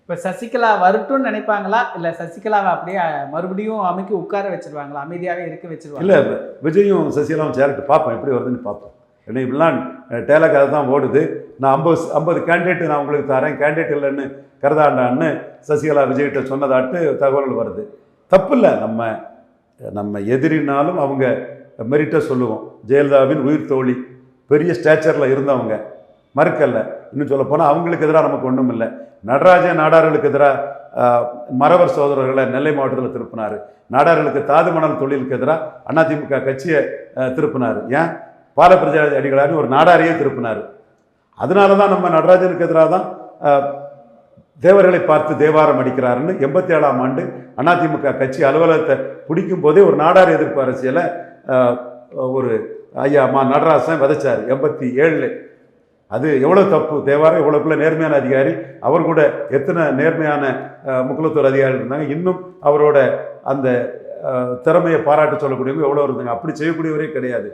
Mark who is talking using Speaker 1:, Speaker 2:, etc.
Speaker 1: இப்போ சசிகலா வரட்டும்னு நினைப்பாங்களா, இல்லை சசிகலாவை அப்படியே மறுபடியும் அமைக்கி உட்கார வச்சிருவாங்களா, அமைதியாகவே இருக்க வச்சிருவாங்க?
Speaker 2: இல்லை, விஜயும் சசிகலாவும் சேரட்டு பார்ப்போம், எப்படி வருதுன்னு பார்ப்போம். ஏன்னா இப்படிலாம் டேலாக் அதை தான் ஓடுது. நான் 50 கேண்டிடேட் நான் உங்களுக்கு தரேன், கேண்டிடேட் இல்லைன்னு கருதாண்டான்னு சசிகலா விஜய்கிட்ட சொன்னதாட்டு தகவல்கள் வருது. தப்பு இல்லை, நம்ம எதிரினாலும் அவங்க மெரிட்டாக சொல்லுவோம். ஜெயலலிதாவின் உயிர் தோழி, பெரிய ஸ்டேச்சரில் இருந்தவங்க, மறுக்கல்ல. இன்னும் சொல்ல போனால் அவங்களுக்கு எதிராக நமக்கு ஒன்றும் இல்லை. நடராஜன் நாடார்களுக்கு எதிராக மறவர் சகோதரர்களை நெல்லை மாவட்டத்தில் திருப்பினார். நாடார்களுக்கு தாது மணல் தொழிலுக்கு எதிராக அதிமுக கட்சியை திருப்பினார். ஏன் பாலப்பிரஜாதி அடிகளாரின் ஒரு நாடாரையே திருப்பினார். அதனால தான் நம்ம நடராஜனுக்கு எதிராக தான் தேவர்களை பார்த்து தேவாரம் அடிக்கிறாருன்னு 87ஆம் ஆண்டு அதிமுக கட்சி அலுவலகத்தை பிடிக்கும் போதே ஒரு நாடார் எதிர்ப்பு அரசியலை ஒரு ஐயா நடராசன் விதைச்சார் 87. அது எவ்வளோ தப்பு. தேவாரம் எவ்வளோக்குள்ள நேர்மையான அதிகாரி, அவர் கூட எத்தனை நேர்மையான முக்குலத்தூர் அதிகாரிகள் இருந்தாங்க. இன்னும் அவரோட அந்த திறமையை பாராட்டு சொல்லக்கூடியவங்க எவ்வளோ இருந்தாங்க. அப்படி செய்யக்கூடியவரே கிடையாது.